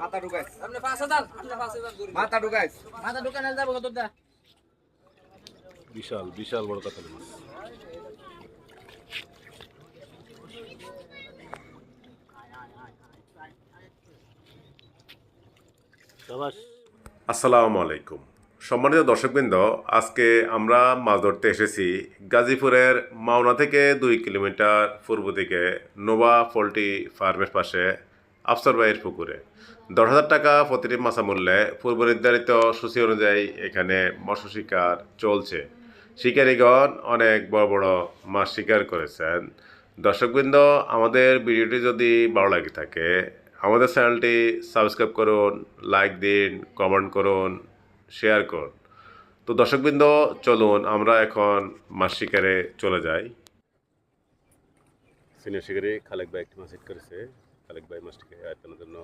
মাথা ঢুকাইছ আপনি 5000 আপনি 5000 দূর মাথা ঢুকাইছ মাথা ঢুকানো যাব কত দা বিশাল বিশাল বড় কাতল মাছ শাবাশ। আসসালামু আলাইকুম সম্মানিত দর্শকবৃন্দ, আজকে আমরা মাছ ধরতে এসেছি গাজীপুরের মাওনা থেকে 2 কিলোমিটার পূর্ব দিকে নোভা পোল্ট্রি ফার্মের পাশে আফসার ভাইয়ের পুকুরে 10,000 টাকা প্রতিটি মাছা মূল্যে পূর্ব নির্ধারিত সূচি অনুযায়ী এখানে মৎস্য শিকার চলছে। শিকারীগণ অনেক বড় বড় মাছ শিকার করেছেন। দর্শকবৃন্দ, আমাদের ভিডিওটি যদি ভালো লাগে থাকে আমাদের চ্যানেলটি সাবস্ক্রাইব করুন, লাইক দিন, কমেন্ট করুন, শেয়ার করুন। তো দর্শকবৃন্দ, চলুন আমরা এখন মাছ শিকারে চলে যাই। সিনিয়র শিকারী খালেক ভাই একটি মাছ হিট করেছে। খালেক ভাই মাছটিকে আয়ত্তানোর জন্য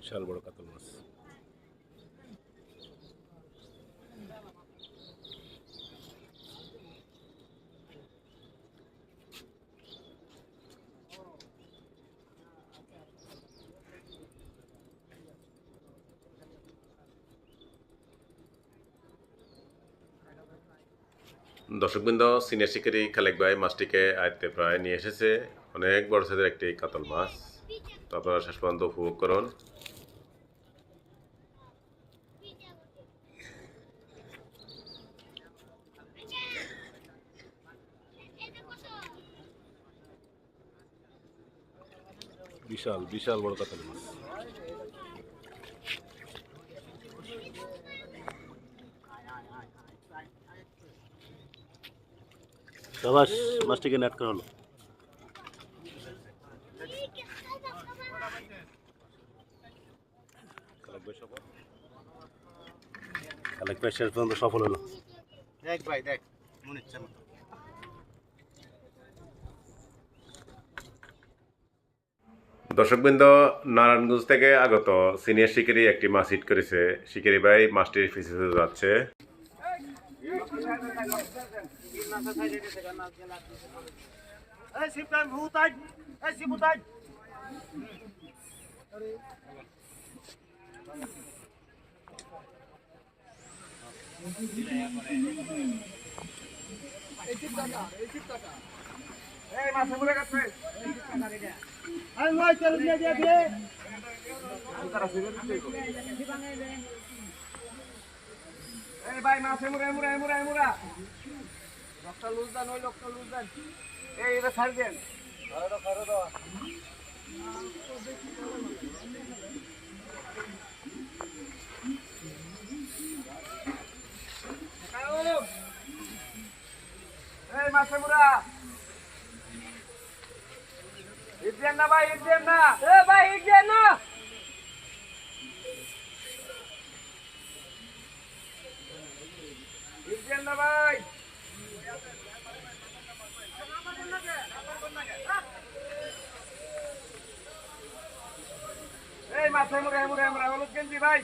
বিশাল বড় কাতল মাছ। দর্শকবৃন্দ, সিনিয়র শিকারী খালেক ভাই মাছটিকে আয়ত্তে প্রায় নিয়ে এসেছে। অনেক বড় সাইজের একটি কাতল মাছ। তো আপনারা শেষ পর্যন্ত উপভোগ করুন। বিশাল বিশাল বড় কাতল মাছ। শাবাশ, মাছটিকে নেট করা হলো। খালেক ভাই শেষ পর্যন্ত সফল হলো। দেখ ভাই দেখ মনে ইচ্ছা মতো। দর্শকবৃন্দ, নারায়ণগঞ্জ থেকে আগত সিনিয়র শিকারী একটি মাছ হিট করেছে। শিকারী ভাই মাছটির পিছিয়ে যাচ্ছে। ভাই মাছে মুড়ে মুড়ে মুড়ে মুড়া লোকটা লুজ দেন, ওই লোকটা লুজ দেন। এই এটা ছাড় দেন। এই মাছে মুড়া হিট দেন না ভাই, হিট দেন না। এ ভাই হিট দেন না। হিট দেন না ভাই। এই মাছে মুড়ে মুড়ে মুড়া হলুদ গেঞ্জি ভাই।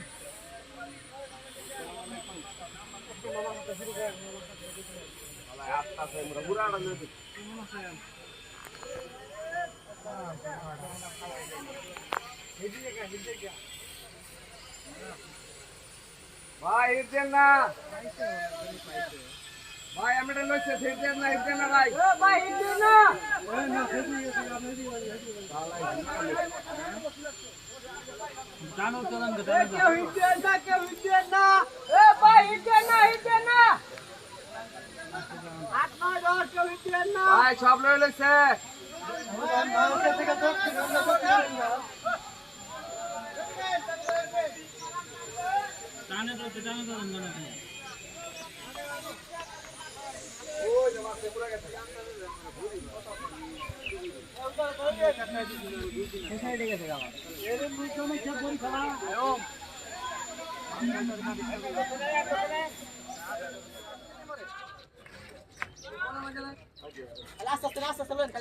ভাই হিট দেন না ভাই, আমি এটা লইছে হিট দেন না, হিট দেন না ভাই। ভাই হিট দেন না। জানো চলেন কেউ হিট দেন না, কেউ হিট দেন না। এ ভাই হিট দেন না, হিট দেন না। 8 9 10 কেউ হিট দেন না ভাই, সব লই লইছে।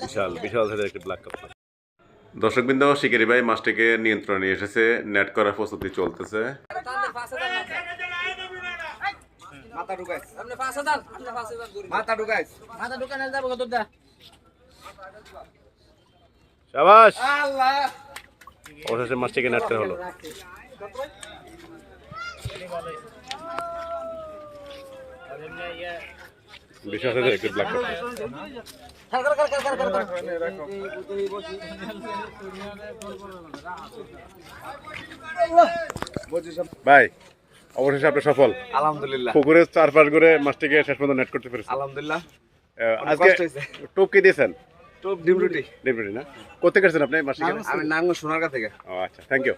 বিশাল বিশাল ধরে একটি ব্ল্যাক কাপ। দর্শকবৃন্দ, শিকারি ভাই মাছটিকে নিয়ন্ত্রণে নিয়ে এসেছে, নেট করার প্রস্তুতি চলতেছে। মাথা ঢুকাইস মাথা ঢুকাইস মাথা ঢুকানো যাবো কত দা শাবাশ, আল্লাহ অবশেষে মাছটিকে নেট করা হলো। বিশাল ধরে একটি ব্ল্যাক কাপ। ভাই অবশেষে আপনি সফল। আলহামদুলিল্লাহ পুকুরের চারপাশ করে মাছটিকে শেষ পর্যন্ত নেট করতে পেরেছেন। আলহামদুলিল্লাহ। আজকে টোপ কি দিয়েছেন? টপ ডিমরুটি ডিমরুটি না? কোথায় গেছেন আপনি মাছটিকে? আমি নাঙ্গল সোনারগা থেকে। ও আচ্ছা, থ্যাংক ইউ।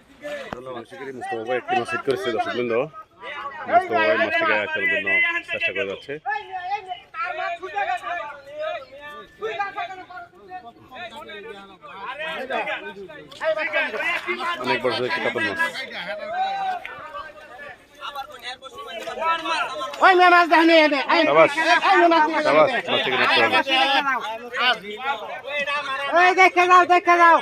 ধন্যবাদ। শিকারি মুস্তফা ভাই একটি মাছ হিট করেছে। দর্শকবৃন্দ, মুস্তফা ভাই মাছটিকে আয়ত্তের জন্য চেষ্টা করে যাচ্ছে। অনেক বড় একটি কাতল মাছ। শাবাশ, শাবাশ, মাছটিকে নেট করা হলো। দেখে যাও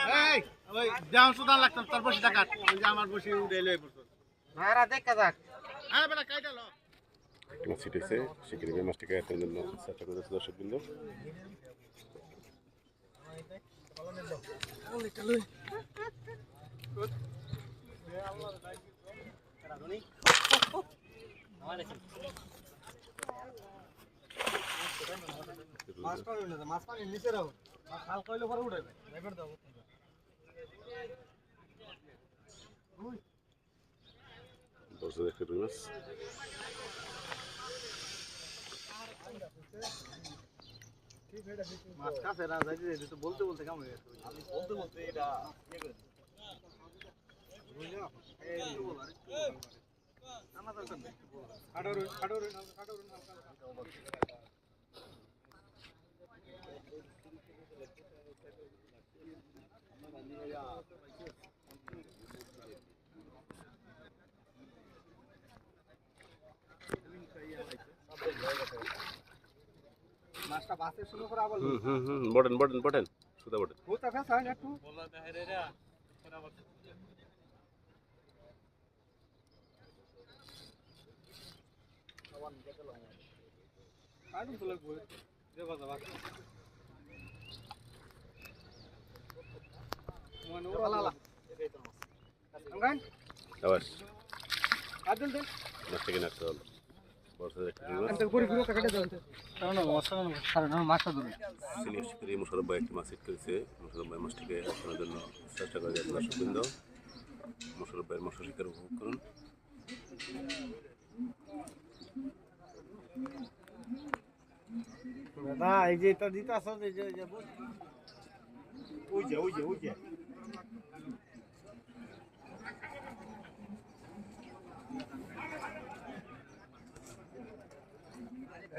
একটি মাছ হিট হয়েছে। শিকারি ভাই মাছটিকে আয়ত্তের জন্য চেষ্টা করে যাচ্ছে। দর্শকবৃন্দ, দর্শক একটি রুই মাছ। বলতে বলতে কেমন আমি বলতে বলতে এটা মাছটা বাসে শুরু করে আবার বটেন বটেন বটেন সুদা বটেন। ওটা ফেসা একটু আইডুম তো লাগবে দেখো দাও মনে ওরালা আমগান শাবাশ, আদল দে মাছটিকে নেট করা হলো। বর্ষার একটি রুই মাছ। अंदर पूरी पूरी काटे दो কারণ মাছটা কারণ মাছটা ধরে সিনিয়র শিকারি মোশাররফ ভাই একটি মাছ হিট করেছে। মোশাররফ ভাই মাছটিকে আটকানোর জন্য চেষ্টা করে যাচ্ছে। দর্শকবৃন্দ, মোশাররফ ভাইয়ের মৎস্য শিকার উপভোগ করুন। দাদা এই যে এটা দিতে আসো এই যে ওই যে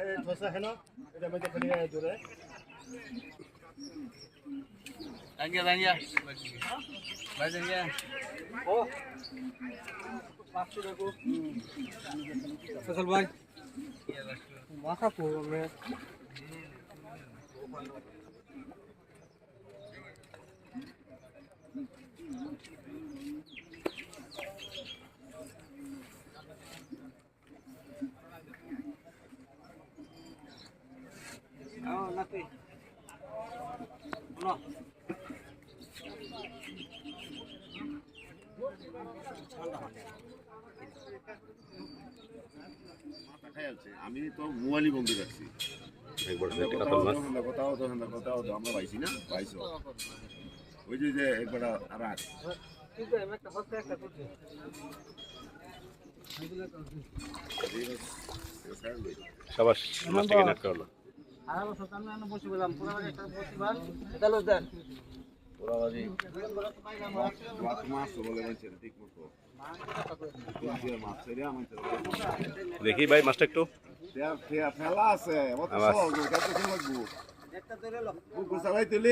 এই ধসা है ना এটা মধ্যে ফেলে যায় দূরে দাঁড়িয়ে ভাই দাঁড়িয়ে ও 500 দেখো ফসল ভাই মাথা পুরো মে nothing. No. আমি তো মোবাইলই বন্ধ রাখছি। একবার একটি কাতল মাছ। কোথাও আমরা পাইছি না পাইছো ওই যে একবার রাখ শাবাশ, মাছটিকে নেট করা হলো। মাছ বলে মানুষের ঠিক মতো মাছ ছেড়ে মানুষের দেখি ভাই মাছটা একটু ফেলা আছে অত সহজ কত সময় বুক চালাই তুলি